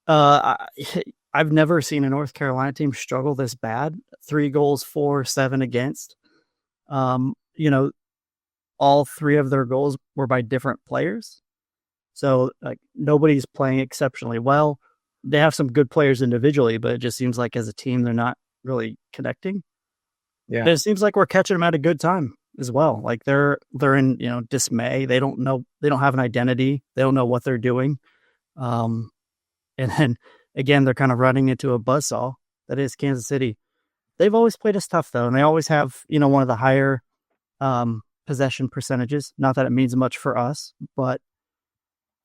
[SPEAKER 2] I've never seen a North Carolina team struggle this bad. 3 goals for, 7 against. All 3 of their goals were by different players. So nobody's playing exceptionally well. They have some good players individually, but it just seems like as a team, they're not really connecting. Yeah. And it seems like we're catching them at a good time as well. Like they're in, dismay. They don't know, they don't have an identity. They don't know what they're doing. And then again, they're kind of running into a buzzsaw that is Kansas City. They've always played us tough though. And they always have, one of the higher possession percentages. Not that it means much for us, but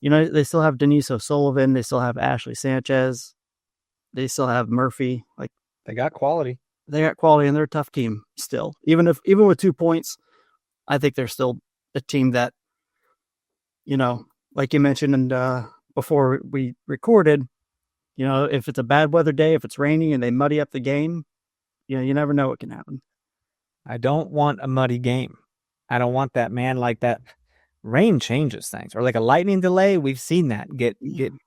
[SPEAKER 2] they still have Denise O'Sullivan. They still have Ashley Sanchez. They still have Murphy. Like
[SPEAKER 1] they got quality.
[SPEAKER 2] They got quality, and they're a tough team still. Even with 2 points, I think they're still a team that, like you mentioned before we recorded, if it's a bad weather day, if it's raining and they muddy up the game, you never know what can happen.
[SPEAKER 1] I don't want a muddy game. I don't want that, man. Like that rain changes things, or like a lightning delay. We've seen that get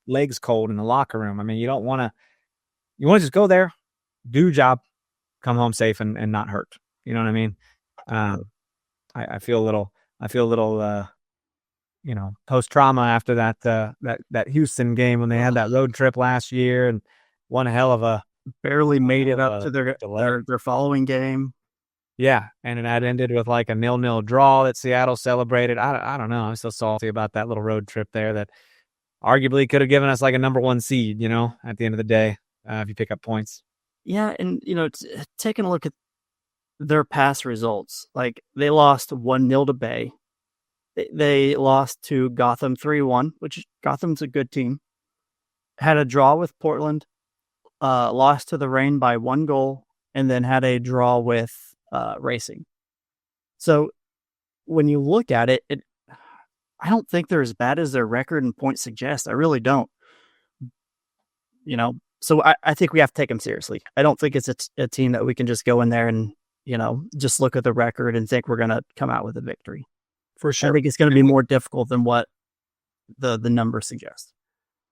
[SPEAKER 1] legs cold in the locker room. I mean, you don't want to. You want to just go there, do your job, come home safe and not hurt. You know what I mean? I feel a little. Post trauma after that Houston game when they had that road trip last year and one hell of a
[SPEAKER 2] barely made it up to their following game.
[SPEAKER 1] Yeah, and that ended with like a 0-0 draw that Seattle celebrated. I don't know. I'm still salty about that little road trip there that arguably could have given us like a number 1 seed, at the end of the day, if you pick up points.
[SPEAKER 2] Yeah, and, taking a look at their past results, like they lost 1-0 to Bay. They lost to Gotham 3-1, which Gotham's a good team. Had a draw with Portland, lost to the Reign by 1 goal, and then had a draw with Racing. So when you look at it, I don't think they're as bad as their record and points suggest. I really don't. So I think we have to take them seriously. I don't think it's a team that we can just go in there and, just look at the record and think we're going to come out with a victory.
[SPEAKER 1] For sure.
[SPEAKER 2] I think it's going to be more difficult than what the numbers suggest.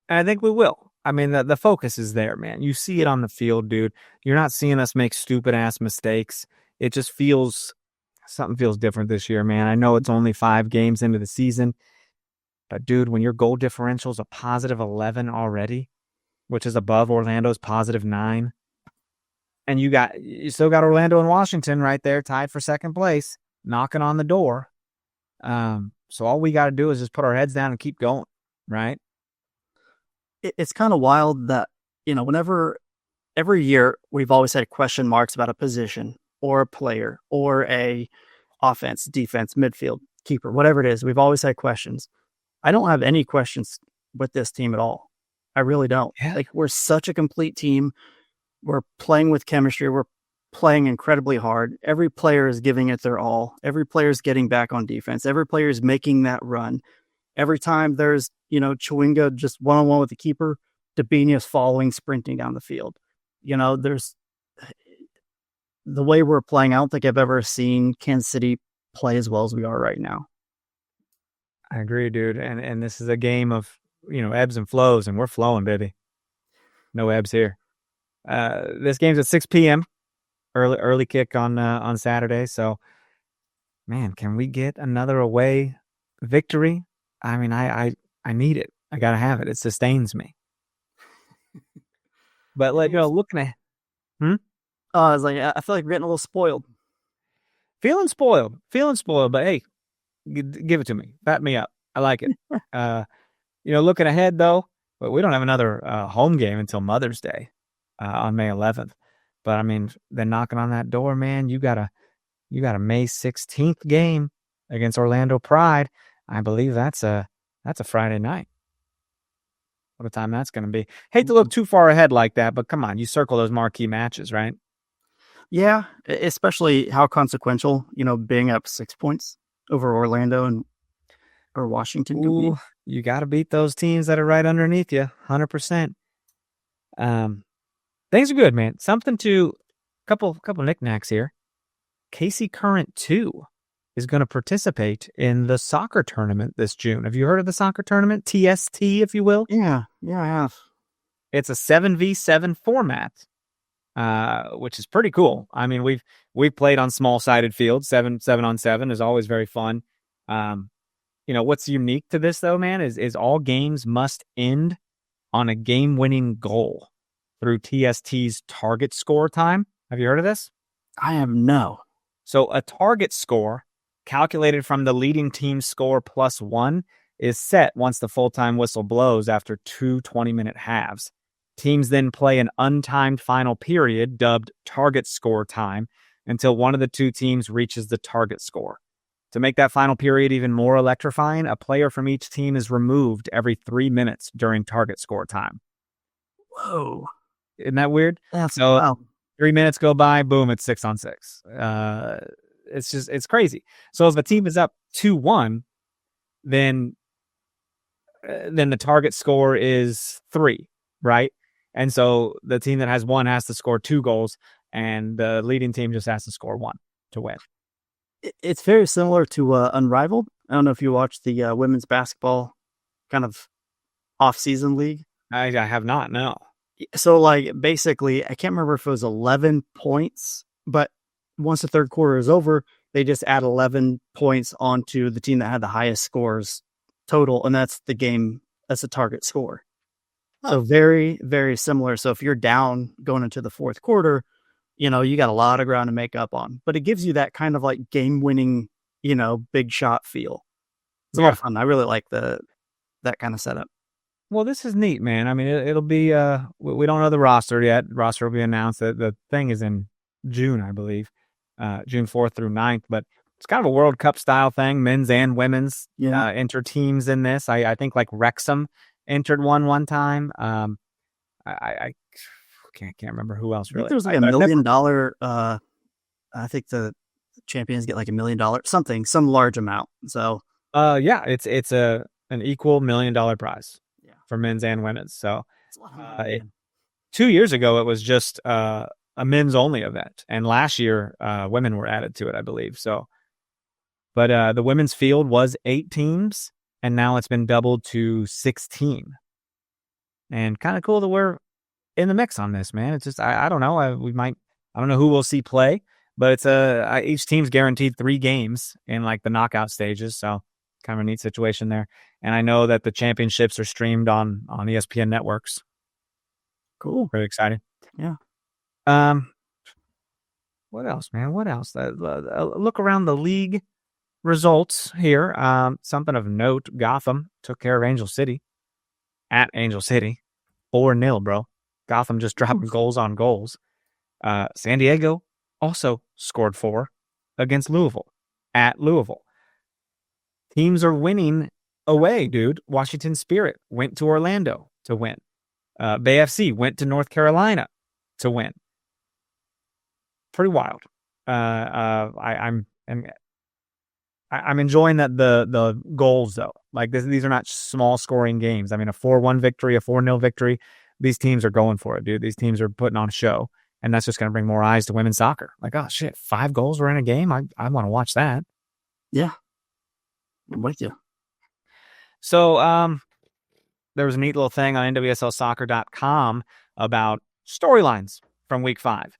[SPEAKER 1] And I think we will. I mean, the focus is there, man. You see it on the field, dude. You're not seeing us make stupid-ass mistakes. It just something feels different this year, man. I know it's only 5 games into the season, but dude, when your goal differential is a positive 11 already, which is above Orlando's positive 9, and you still got Orlando and Washington right there tied for second place, knocking on the door. So all we got to do is just put our heads down and keep going, right?
[SPEAKER 2] It's kind of wild that, whenever every year we've always had question marks about a position or a player or a offense, defense, midfield, keeper, whatever it is. We've always had questions. I don't have any questions with this team at all. I really don't.
[SPEAKER 1] Yeah.
[SPEAKER 2] Like, we're such a complete team. We're playing with chemistry. We're playing incredibly hard. Every player is giving it their all. Every player is getting back on defense. Every player is making that run. Every time there's, Chewinga just one-on-one with the keeper, Dabini's following, sprinting down the field. There's the way we're playing. I don't think I've ever seen Kansas City play as well as we are right now.
[SPEAKER 1] I agree, dude. And this is a game of, ebbs and flows, and we're flowing, baby. No ebbs here. This game's at 6 p.m. Early kick on Saturday. So, man, can we get another away victory? I mean, I need it. I gotta have it. It sustains me. But looking at,
[SPEAKER 2] I was like, I feel like we're getting a little spoiled.
[SPEAKER 1] feeling spoiled. But hey, give it to me. Bat me up. I like it. Looking ahead though, but we don't have another home game until Mother's Day on May 11th. But I mean, then knocking on that door, man, you got a May 16th game against Orlando Pride. I believe that's a Friday night. What a time that's going to be. Hate to look too far ahead like that, but come on, you circle those marquee matches, right?
[SPEAKER 2] Yeah, especially how consequential, being up 6 points over Orlando or Washington.
[SPEAKER 1] Ooh, you got to beat those teams that are right underneath you, 100%. Things are good, man. Couple knickknacks here. KC Current 2 is going to participate in the soccer tournament this June. Have you heard of the soccer tournament? TST, if you will?
[SPEAKER 2] Yeah, I have.
[SPEAKER 1] It's a 7v7 format, which is pretty cool. I mean, we've played on small-sided fields. 7-on-7 is always very fun. What's unique to this, though, man, is all games must end on a game-winning goal through TST's target score time. Have you heard of this?
[SPEAKER 2] I have no.
[SPEAKER 1] So a target score calculated from the leading team's score +1 is set once the full-time whistle blows after 2 20-minute halves. Teams then play an untimed final period dubbed target score time until one of the two teams reaches the target score. To make that final period even more electrifying, a player from each team is removed every 3 minutes during target score time.
[SPEAKER 2] Whoa.
[SPEAKER 1] Isn't that weird?
[SPEAKER 2] That's
[SPEAKER 1] wow. 3 minutes go by, boom, it's 6-on-6. It's crazy. So if a team is up 2-1, then the target score is 3, right? And so the team that has 1 has to score 2 goals, and the leading team just has to score 1 to win.
[SPEAKER 2] It's very similar to Unrivaled. I don't know if you watched the women's basketball kind of off-season league.
[SPEAKER 1] I have not, no.
[SPEAKER 2] So, like, basically, I can't remember if it was 11 points, but once the third quarter is over, they just add 11 points onto the team that had the highest scores total, and that's the game. That's the target score. So very, very similar. So if you're down going into the fourth quarter, you got a lot of ground to make up on, but it gives you that kind of like game-winning, big shot feel. It's a lot of fun. I really like that kind of setup.
[SPEAKER 1] Well, this is neat, man. I mean, it'll be, we don't know the roster yet. The roster will be announced. The thing is in June, I believe, June 4th through 9th, but it's kind of a World Cup style thing, men's and women's enter teams in this. I think like Wrexham entered one time. I can't remember who else really.
[SPEAKER 2] I think there was like $1 million. I think the champions get like $1 million, some large amount. So
[SPEAKER 1] yeah, it's an equal $1 million prize for men's and women's. So 2 years ago it was just a men's only event, and last year women were added to it, I believe. So, but the women's field was 8 teams, and now it's been doubled to 16. And kind of cool that we're in the mix on this, man. It's just I don't know. I don't know who we'll see play, but it's each team's guaranteed 3 games in like the knockout stages. So kind of a neat situation there. And I know that the championships are streamed on ESPN networks.
[SPEAKER 2] Cool.
[SPEAKER 1] Pretty exciting.
[SPEAKER 2] Yeah.
[SPEAKER 1] What else, man? What else? Look around the league results here. Something of note: Gotham took care of Angel City at Angel City, 4-0, bro. Gotham just dropping goals on goals. San Diego also scored 4 against Louisville at Louisville. Teams are winning away, dude. Washington Spirit went to Orlando to win. Bay FC went to North Carolina to win. Pretty wild. I'm enjoying that the goals though. Like these are not small scoring games. I mean, a 4-1 victory, a 4-0 victory. These teams are going for it, dude. These teams are putting on a show, and that's just going to bring more eyes to women's soccer. Like, oh shit, 5 goals were in a game. I want to watch that.
[SPEAKER 2] Yeah, I'm with you.
[SPEAKER 1] So, there was a neat little thing on NWSLsoccer.com about storylines from week 5.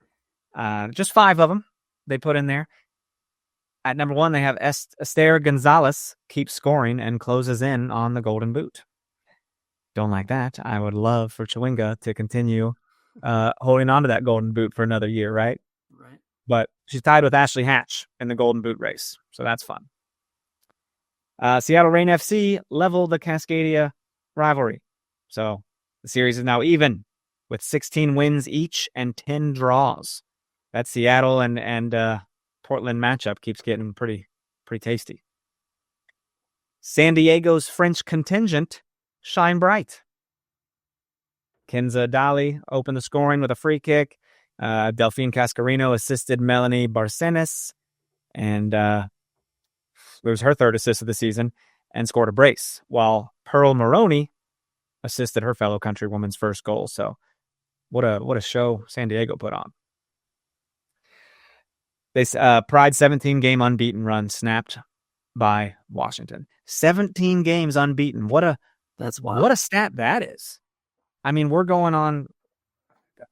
[SPEAKER 1] Just 5 of them they put in there. At number 1, they have Esther Gonzalez keeps scoring and closes in on the Golden Boot. Don't like that. I would love for Chewinga to continue holding on to that Golden Boot for another year, right?
[SPEAKER 2] Right.
[SPEAKER 1] But she's tied with Ashley Hatch in the Golden Boot race, so that's fun. Seattle Reign FC leveled the Cascadia rivalry. So the series is now even with 16 wins each and 10 draws. That Seattle and Portland matchup keeps getting pretty tasty. San Diego's French contingent shine bright. Kenza Dali opened the scoring with a free kick. Delphine Cascarino assisted Melanie Barcenas, and it was her 3rd assist of the season, and scored a brace, while Pearl Maroney assisted her fellow countrywoman's first goal. So what a show San Diego put on. This Pride 17-game unbeaten run snapped by Washington. 17 games unbeaten.
[SPEAKER 2] That's wild.
[SPEAKER 1] What a stat that is. I mean, we're going on.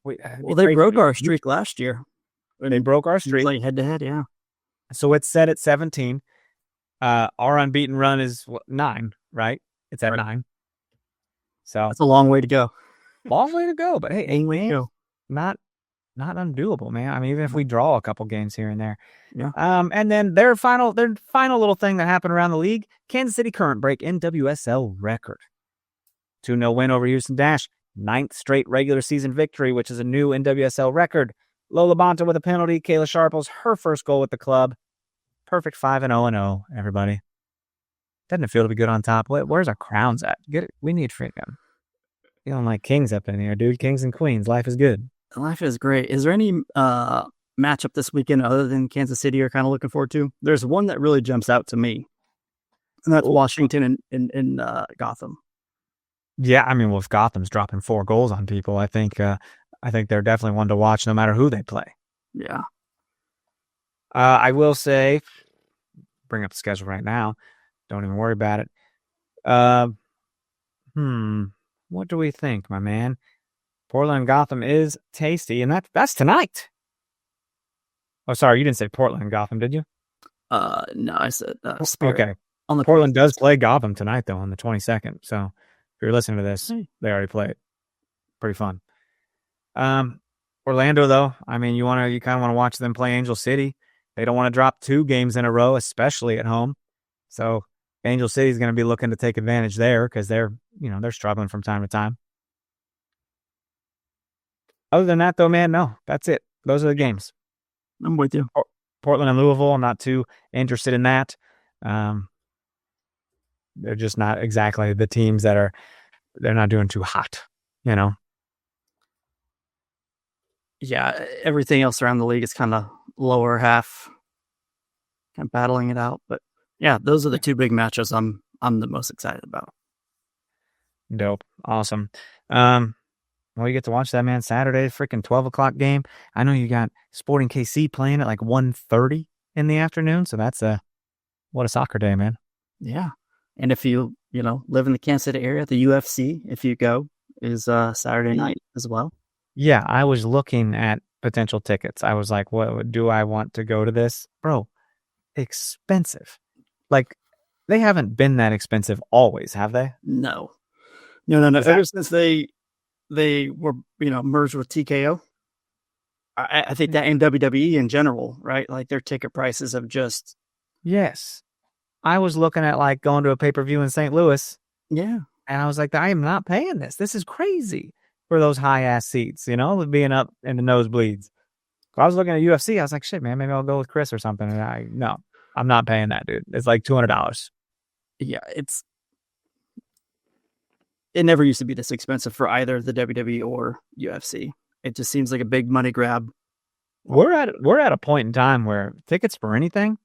[SPEAKER 2] They broke our streak last year.
[SPEAKER 1] They broke our streak.
[SPEAKER 2] Like head to head, yeah.
[SPEAKER 1] So it's set at 17. Our unbeaten run is 9, right? It's at 9. So
[SPEAKER 2] that's a long way to go.
[SPEAKER 1] Long way to go. But hey, not undoable, man. I mean, even if we draw a couple games here and there.
[SPEAKER 2] Yeah.
[SPEAKER 1] And then their final little thing that happened around the league, Kansas City Current break NWSL record. 2-0 win over Houston Dash. 9th straight regular season victory, which is a new NWSL record. Lola Bonta with a penalty. Kayla Sharples, her first goal with the club. Perfect 5-0-0, everybody. Doesn't it feel to be good on top? Where's our crowns at? Get it. We need freedom. You don't like kings up in here, dude. Kings and queens. Life is good.
[SPEAKER 2] Life is great. Is there any matchup this weekend other than Kansas City you're kind of looking forward to? There's one that really jumps out to me, and that's Washington and Gotham.
[SPEAKER 1] Yeah, I mean, well, if Gotham's dropping 4 goals on people, I think they're definitely one to watch no matter who they play.
[SPEAKER 2] Yeah.
[SPEAKER 1] I will say bring up the schedule right now. Don't even worry about it. What do we think, my man? Portland and Gotham is tasty, and that's tonight. Oh, sorry, you didn't say Portland and Gotham, did you?
[SPEAKER 2] No, I said Spirit.
[SPEAKER 1] Okay.
[SPEAKER 2] On the
[SPEAKER 1] Portland does play Gotham tonight, though, on the 22nd. So if you're listening to this, they already played. Pretty fun. Orlando, though, I mean, you kind of want to watch them play Angel City. They don't want to drop 2 games in a row, especially at home. So Angel City is going to be looking to take advantage there because they're struggling from time to time. Other than that, though, man, no, that's it. Those are the games.
[SPEAKER 2] I'm with you.
[SPEAKER 1] Portland and Louisville, I'm not too interested in that. They're just not exactly the teams they're not doing too hot,
[SPEAKER 2] Yeah, everything else around the league is kind of lower half, kind of battling it out. But yeah, those are the 2 big matches I'm the most excited about.
[SPEAKER 1] Dope. Awesome. Well, you get to watch that, man. Saturday, freaking 12 o'clock game. I know you got Sporting KC playing at like 1:30 in the afternoon. So that's what a soccer day, man.
[SPEAKER 2] Yeah. And if you live in the Kansas City area, the UFC, if you go, is Saturday night as well.
[SPEAKER 1] Yeah, I was looking at potential tickets. I was like, what do I want to go to this? Bro, expensive. Like, they haven't been that expensive always, have they?
[SPEAKER 2] No. Ever since they were, merged with TKO, I think that in WWE in general, right? Like their ticket prices have just...
[SPEAKER 1] Yes. I was looking at like going to a pay-per-view in St. Louis.
[SPEAKER 2] Yeah.
[SPEAKER 1] And I was like, I am not paying this. This is crazy for those high-ass seats, being up in the nosebleeds. So I was looking at UFC. I was like, shit, man, maybe I'll go with Chris or something. And no, I'm not paying that, dude. It's like $200.
[SPEAKER 2] Yeah, it never used to be this expensive for either the WWE or UFC. It just seems like a big money grab.
[SPEAKER 1] We're at a point in time where tickets for anything,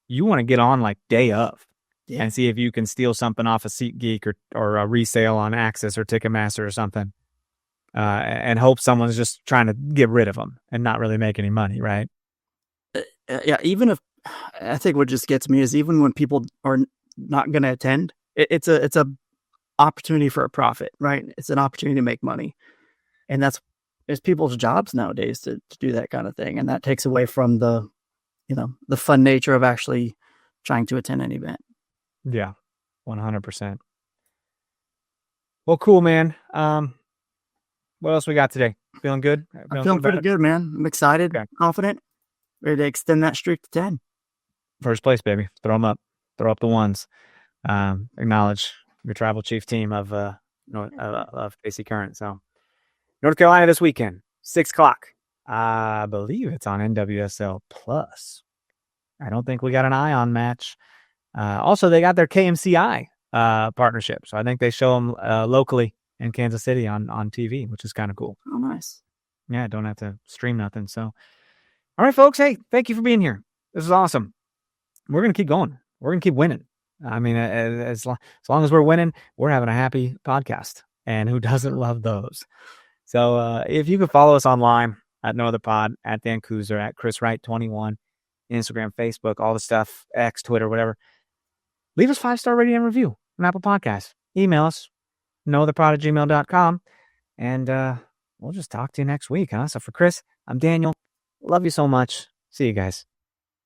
[SPEAKER 1] you want to get on like day of and see if you can steal something off of SeatGeek or a resale on Access or Ticketmaster or something, and hope someone's just trying to get rid of them and not really make any money, right?
[SPEAKER 2] Yeah, even if I think what just gets me is even when people are not going to attend, it's a opportunity for a profit, right? It's an opportunity to make money, and it's people's jobs nowadays to do that kind of thing, and that takes away from the fun nature of actually trying to attend an event.
[SPEAKER 1] Yeah, 100%. Well, cool, man. What else we got today? Feeling good?
[SPEAKER 2] I'm feeling pretty good, man. I'm excited, confident, ready to extend that streak to 10.
[SPEAKER 1] First place, baby. Throw them up. Throw up the ones. Acknowledge your tribal chief team of AC Current. So, North Carolina this weekend, 6 o'clock. I believe it's on NWSL Plus. I don't think we got an Ion match. Also, they got their KMCI partnership. So I think they show them locally in Kansas City on TV, which is kind of cool.
[SPEAKER 2] Oh, nice.
[SPEAKER 1] Yeah, don't have to stream nothing. So, all right, folks. Hey, thank you for being here. This is awesome. We're going to keep going. We're going to keep winning. I mean, as long as we're winning, we're having a happy podcast. And who doesn't love those? So if you could follow us online at No Other Pod, at Dan Kooser, at Chris Wright 21, Instagram, Facebook, all the stuff, X, Twitter, whatever. Leave us 5-star rating and review on Apple Podcasts. Email us, nootherpod@gmail.com. And we'll just talk to you next week, huh? So for Chris, I'm Daniel. Love you so much. See you guys.